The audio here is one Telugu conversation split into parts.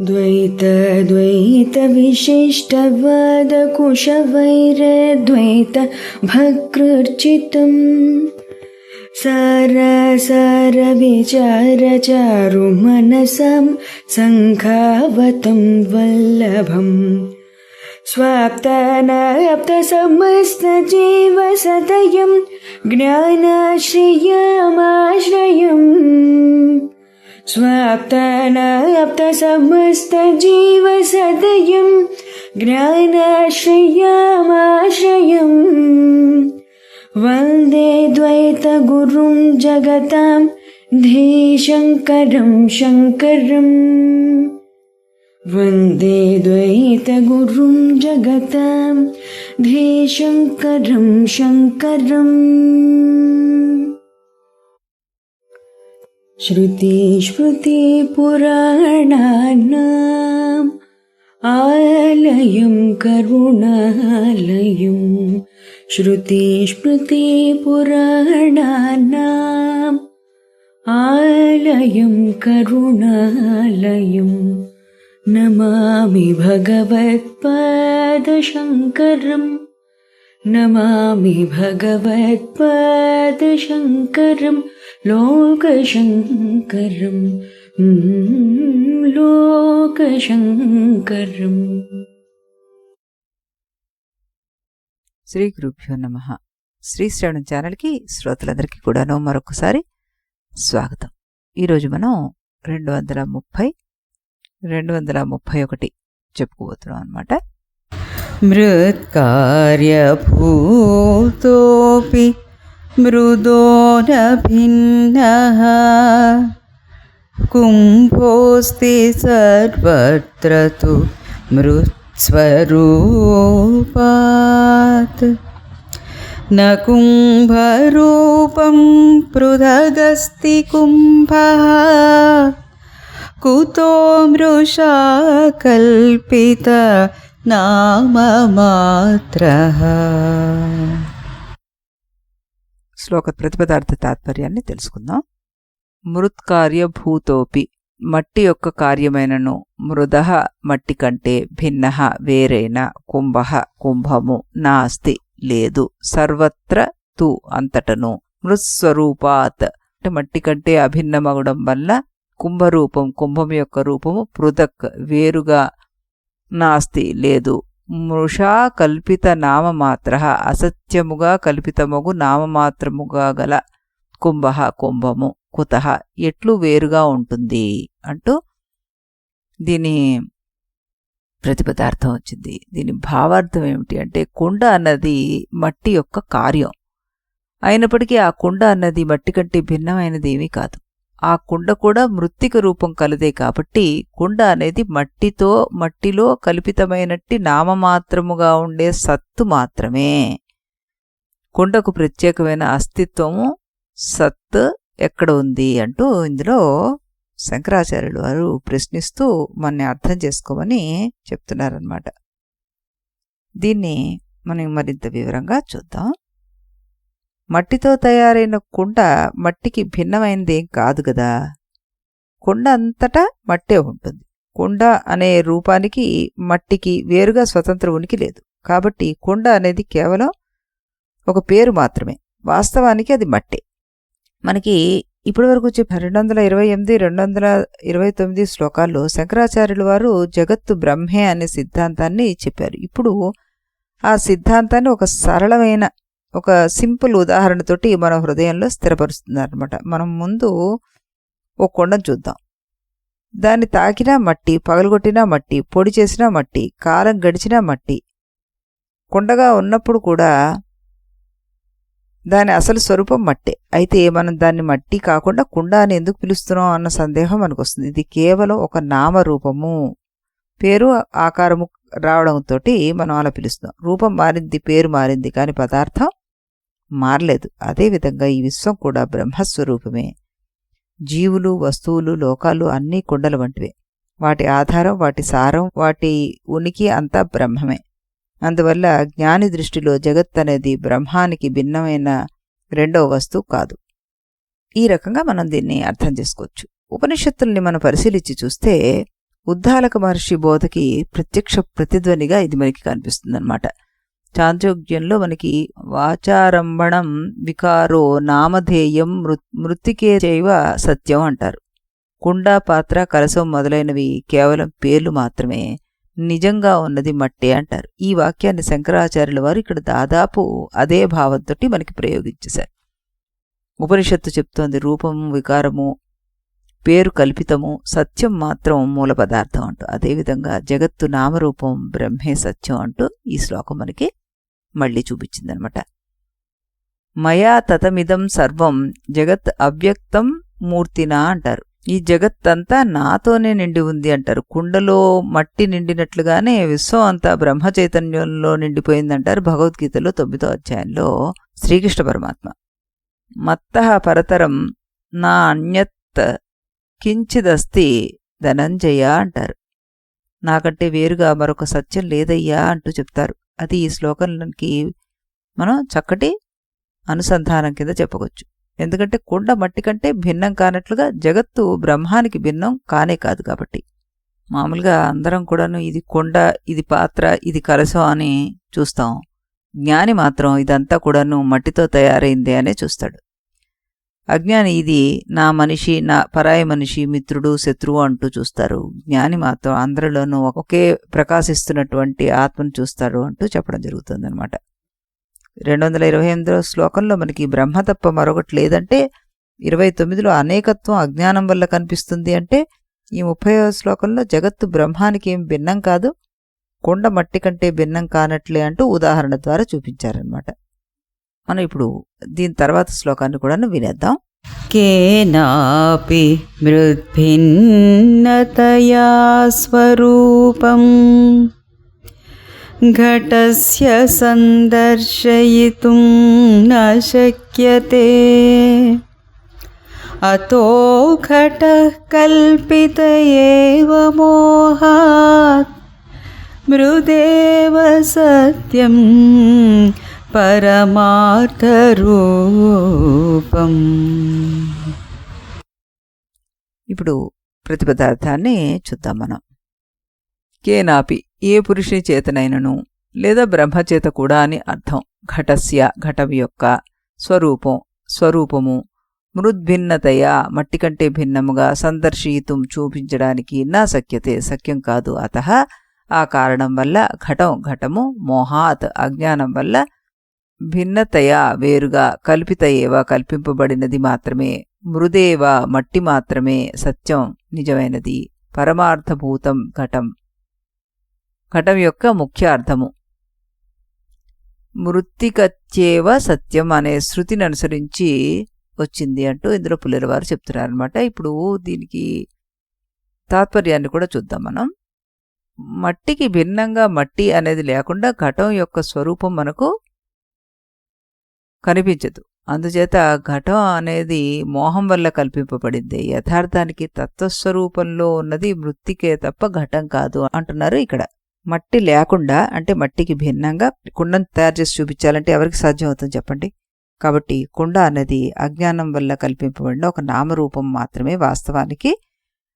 द्वैत भकृर्चितं सार विचार चारु मनसं संखावतं वल्लभम् स्वाप्तानाप्त समस्त जीव सदयं ज्ञानाश्रयमाश्रयम् स्वाप्तानाप्त समस्त जीव सदयं ज्ञानाश्रयमाश्रयम् वन्दे द्वैतगुरुं जगतां धीशङ्करं शङ्करम् वन्दे द्वैतगुरुं जगतां धीशङ्करं शङ्करम्। श्रुतिस्मृतिपुराणानाम् आलयं करुणालयं श्रुतिस्मृतिपुराणानाम् आलयं करुणालयं नमामि भगवत्पादशङ्करम् नमामि भगवत्पादशङ्करं लोकशङ्करं लोकशङ्करम्। శ్రీ గురుభ్యో నమః. శ్రీ శ్రవణం ఛానల్కి శ్రోతలందరికీ కూడాను మరొకసారి స్వాగతం. ఈరోజు మనం 231 చెప్పుకోబోతున్నాం అన్నమాట. మృత్కార్యభూతోపి మృదో న భిన్నః కుంభోస్తి సర్వత్ర తు మృత్స్వరూపాత్ న కుంభరూపం పృథగస్తి కుంభః కుతో మృషా కల్పిత నామమాత్రః. శ్లోక ప్రతిపదార్థ తాత్పర్యాన్ని తెలుసుకుందాం. మృత్కార్యభూతోపి మట్టి యొక్క కార్యమైనను, మృదః మట్టి కంటే, భిన్నః వేరైన, కుంభః కుంభము, నాస్తి లేదు, సర్వత్ర తు అంతటను, మృత్స్వరూపాత్ అంటే మట్టి కంటే అభిన్నమగడం వల్ల కుంభరూపం కుంభం యొక్క రూపము, పృథక్ వేరుగా, నాస్తి లేదు, మృషా కల్పిత నామమాత్రః అసత్యముగా కల్పితమగు నామమాత్రముగా గల కుంభః కుంభము, కుతః ఎట్లు వేరుగా ఉంటుంది అంటూ దీని ప్రతిపదార్థం వచ్చింది. దీని భావార్థం ఏమిటి అంటే, కుండ అన్నది మట్టి యొక్క కార్యం అయినప్పటికీ ఆ కుండ అన్నది మట్టి కంటే భిన్నమైనది ఏమీ కాదు. ఆ కుండ కూడా మృత్తిక రూపం కలదే కాబట్టి కుండ అనేది మట్టిలో కల్పితమైనట్టి నామమాత్రముగా ఉండే సత్తు మాత్రమే. కుండకు ప్రత్యేకమైన అస్తిత్వము, సత్ ఎక్కడ ఉంది అంటూ ఇందులో శంకరాచార్యులు వారు ప్రశ్నిస్తూ మనని అర్థం చేసుకోమని చెప్తున్నారన్నమాట. దీన్ని మనం మరింత వివరంగా చూద్దాం. మట్టితో తయారైన కుండ మట్టికి భిన్నమైనది ఏం కాదు కదా. కుండ అంతటా మట్టే ఉంటుంది. కుండ అనే రూపానికి మట్టికి వేరుగా స్వతంత్ర ఉనికి లేదు. కాబట్టి కుండ అనేది కేవలం ఒక పేరు మాత్రమే. వాస్తవానికి అది మట్టే. మనకి ఇప్పటివరకు చెప్పిన 228, 229 శ్లోకాల్లో శంకరాచార్యుల వారు జగత్తు బ్రహ్మే అనే సిద్ధాంతాన్ని చెప్పారు. ఇప్పుడు ఆ సిద్ధాంతాన్ని ఒక సరళమైన ఒక సింపుల్ ఉదాహరణతోటి మన హృదయంలో స్థిరపరుస్తున్నారనమాట. మనం ముందు ఓ కొండను చూద్దాం. దాన్ని తాకినా మట్టి, పగలగొట్టినా మట్టి, పొడి చేసినా మట్టి, కాలం గడిచినా మట్టి. కొండగా ఉన్నప్పుడు కూడా దాని అసలు స్వరూపం మట్టే. అయితే మనం దాన్ని మట్టి కాకుండా కుండ అని ఎందుకు పిలుస్తున్నాం అన్న సందేహం మనకు వస్తుంది. ఇది కేవలం ఒక నామరూపము, పేరు ఆకారము రావడంతో మనం అలా పిలుస్తున్నాం. రూపం మారింది, పేరు మారింది, కానీ పదార్థం మారలేదు. అదేవిధంగా ఈ విశ్వం కూడా బ్రహ్మస్వరూపమే. జీవులు, వస్తువులు, లోకాలు అన్నీ కుండల వంటివే. వాటి ఆధారం, వాటి సారం, వాటి ఉనికి అంతా బ్రహ్మమే. అందువల్ల జ్ఞాని దృష్టిలో జగత్ అనేది బ్రహ్మానికి భిన్నమైన రెండవ వస్తువు కాదు. ఈ రకంగా మనం దీన్ని అర్థం చేసుకోవచ్చు. ఉపనిషత్తుల్ని మనం పరిశీలించి చూస్తే ఉద్దాలక మహర్షి బోధకి ప్రత్యక్ష ప్రతిధ్వనిగా ఇది మనకి కనిపిస్తుందన్నమాట. చాంద్రోగ్యంలో మనకి వాచారంభణం వికారో నామధేయం మృత్తికే చైవ సత్యం అంటారు. కుండ, పాత్ర, కలశం మొదలైనవి కేవలం పేర్లు మాత్రమే, నిజంగా ఉన్నది మట్టే అంటారు. ఈ వాక్యాన్ని శంకరాచార్యుల వారు ఇక్కడ దాదాపు అదే భావంతో మనకి ప్రయోగించేశారు. ఉపనిషత్తు చెప్తోంది రూపము వికారము, పేరు కల్పితము, సత్యం మాత్రం మూల పదార్థం అంటూ. అదేవిధంగా జగత్తు నామరూపం, బ్రహ్మే సత్యం అంటూ ఈ శ్లోకం మనకి మళ్ళీ చూపించిందనమాట. మయా తతమిదం సర్వం జగత్ అవ్యక్తం మూర్తినా అంటారు. ఈ జగత్తంతా నాతోనే నిండి ఉంది అంటారు. కుండలో మట్టి నిండినట్లుగానే విశ్వం అంతా బ్రహ్మ చైతన్యంలో నిండిపోయిందంటారు భగవద్గీతలో 9వ అధ్యాయంలో శ్రీకృష్ణ పరమాత్మ. మత్తః పరతరం నా అన్యత్ కించిదస్తి ధనంజయ అంటారు. నాకంటే వేరుగా మరొక సత్యం లేదయ్యా అంటూ చెప్తారు. అది ఈ శ్లోకానికి మనం చక్కటి అనుసంధానం కింద చెప్పవచ్చు. ఎందుకంటే కుండ మట్టి కంటే భిన్నం కానట్లుగా జగత్తు బ్రహ్మానికి భిన్నం కానే కాదు కాబట్టి. మామూలుగా అందరం కూడాను ఇది కుండ, ఇది పాత్ర, ఇది కలశం అని చూస్తాం. జ్ఞాని మాత్రం ఇదంతా కూడాను మట్టితో తయారైందే అనే చూస్తాడు. అజ్ఞాని ఇది నా మనిషి, నా పరాయి మనిషి, మిత్రుడు, శత్రువు అంటూ చూస్తారు. జ్ఞాని మాత్రం అందరిలోనూ ఒకే ప్రకాశిస్తున్నటువంటి ఆత్మను చూస్తాడు అంటూ చెప్పడం జరుగుతుందన్నమాట. 228వ శ్లోకంలో మనకి బ్రహ్మ తప్ప మరొకటి లేదంటే, 29లో అనేకత్వం అజ్ఞానం వల్ల కనిపిస్తుంది అంటే, ఈ 30వ శ్లోకంలో జగత్తు బ్రహ్మానికి ఏం భిన్నం కాదు, కొండ మట్టి కంటే భిన్నం కానట్లే అంటూ ఉదాహరణ ద్వారా చూపించారనమాట. మనం ఇప్పుడు దీని తర్వాత శ్లోకాన్ని కూడా వినేద్దాం. కేనాపి మృద్భిన్నతయా స్వరూపం ఘటస్య సందర్శయితుం న శక్యతే అతో ఘటః కల్పిత ఏవ మోహాత్ మృదేవ సత్యం పరమార్థరూపం. ఇప్పుడు ప్రతిపదార్థాన్ని చూద్దాం మనం. కేనాపి ఏ పురుషుని చేతనైనను లేదా బ్రహ్మచేత కూడా అని అర్థం. ఘటస్య ఘటం యొక్క, స్వరూపం స్వరూపము, మృద్భిన్నతయా మట్టి కంటే భిన్నముగా, సందర్శయితుం చూపించడానికి, నా శక్యతే సఖ్యం కాదు, అతః ఆ కారణం వల్ల, ఘటం ఘటము, మోహాత్ అజ్ఞానం వల్ల, భిన్నతయా వేరుగా, కల్పిత ఏవ కల్పింపబడినది మాత్రమే, మృదేవ మట్టి మాత్రమే, సత్యం నిజమైనది, పరమార్థభూతం ఘటం ఘటం యొక్క ముఖ్య అర్థము. మృత్తికత్యేవ సత్యం అనే శృతిని అనుసరించి వచ్చింది అంటూ ఇందులో పుల్లెల వారు చెప్తున్నారనమాట. ఇప్పుడు దీనికి తాత్పర్యాన్ని కూడా చూద్దాం మనం. మట్టికి భిన్నంగా మట్టి అనేది లేకుండా ఘటం యొక్క స్వరూపం మనకు కనిపించదు. అందుచేత ఘటం అనేది మోహం వల్ల కల్పింపబడింది. యథార్థానికి తత్వస్వరూపంలో ఉన్నది మృత్తికే తప్ప ఘటం కాదు అంటున్నారు ఇక్కడ. మట్టి లేకుండా అంటే మట్టికి భిన్నంగా కుండను తయారు చేసి చూపించాలంటే ఎవరికి సాధ్యం అవుతుంది చెప్పండి. కాబట్టి కుండ అనేది అజ్ఞానం వల్ల కల్పింపబడిన ఒక నామరూపం మాత్రమే. వాస్తవానికి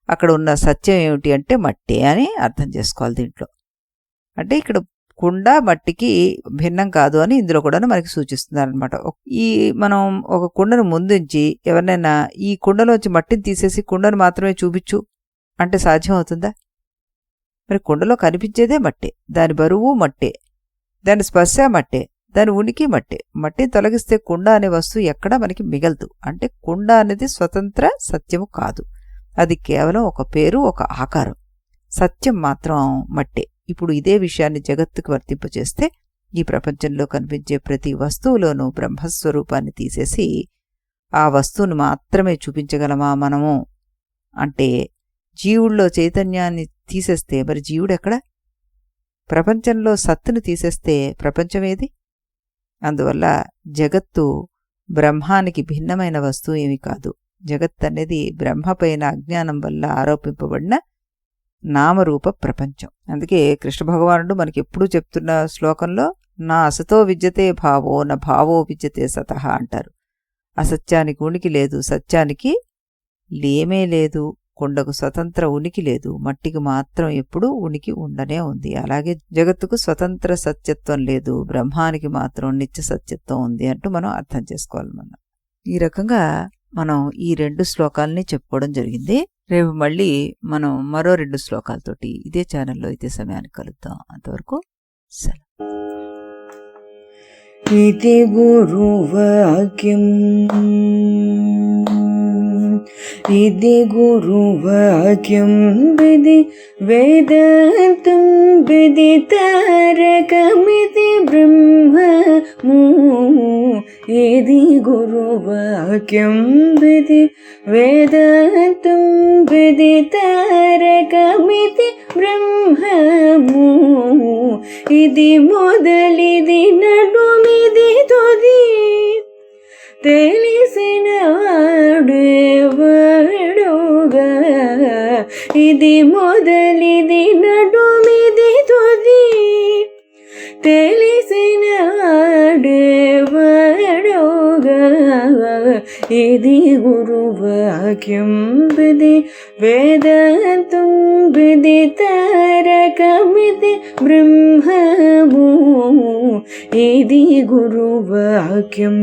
అక్కడ ఉన్న సత్యం ఏమిటి అంటే మట్టే అని అర్థం చేసుకోవాలి దీంట్లో. అంటే ఇక్కడ కుండ మట్టికి భిన్నం కాదు అని ఇందులో కూడా మనకి సూచిస్తున్నారనమాట. ఈ మనం ఒక కుండను ముందుంచి ఎవరినైనా ఈ కుండలోంచి మట్టిని తీసేసి కుండను మాత్రమే చూపించు అంటే సాధ్యం అవుతుందా? మరి కుండలో కనిపించేదే మట్టే, దాని బరువు మట్టే, దాని స్పర్శ మట్టే, దాని ఉనికి మట్టే. మట్టిని తొలగిస్తే కుండ అనే వస్తువు ఎక్కడా మనకి మిగలదు. అంటే కుండ అనేది స్వతంత్ర సత్యము కాదు, అది కేవలం ఒక పేరు, ఒక ఆకారం. సత్యం మాత్రం మట్టే. ఇప్పుడు ఇదే విషయాన్ని జగత్తుకు వర్తింపచేస్తే ఈ ప్రపంచంలో కనిపించే ప్రతి వస్తువులోనూ బ్రహ్మస్వరూపాన్ని తీసేసి ఆ వస్తువును మాత్రమే చూపించగలమా మనము అంటే, జీవుల్లో చైతన్యాన్ని తీసేస్తే మరి జీవుడెక్కడ? ప్రపంచంలో సత్తును తీసేస్తే ప్రపంచమేది? అందువల్ల జగత్తు బ్రహ్మానికి భిన్నమైన వస్తువు ఏమీ కాదు. జగత్ అనేది బ్రహ్మపైన అజ్ఞానం వల్ల ఆరోపింపబడిన నామరూప ప్రపంచం. అందుకే కృష్ణ భగవానుడు మనకి ఎప్పుడూ చెప్తున్న శ్లోకంలో నా అసతో విద్యతే భావో నా భావో విద్యతే సతః అంటారు. అసత్యానికి ఉనికి లేదు, సత్యానికి లేమే లేదు, కుండకు స్వతంత్ర ఉనికి లేదు, మట్టికి మాత్రం ఎప్పుడూ ఉనికి ఉండనే ఉంది. అలాగే జగత్తుకు స్వతంత్ర సత్యత్వం లేదు, బ్రహ్మానికి మాత్రం నిత్య సత్యత్వం ఉంది అంటూ మనం అర్థం చేసుకోవాలి. ఈ రకంగా మనం ఈ 2 శ్లోకాలని చెప్పుకోవడం జరిగింది. రేపు మళ్ళీ మనం మరో 2 శ్లోకాలతోటి ఇదే ఛానల్లో ఇదే సమయానికి కలుద్దాం. అంతవరకు సెలవు. इति गुरुवाक्यम् इति गुरुवाक्यं विधि वेदान्तं विदितारकमिति ब्रह्ममु इति गुरुवाक्यं विधि वेदान्तं विदितारकमिति ब्रह्ममु इति मोदलिदि नडुमिदि तुदि తెలిసినవాడెవడుగా ఇది మొదలిది నడుమిది తుది తెలిసినవాడెవడుగా ఇది గురువాక్యం విధి వేదాంతం విదితారకమితి బ్రహ్మము ఇది గురువాక్యం.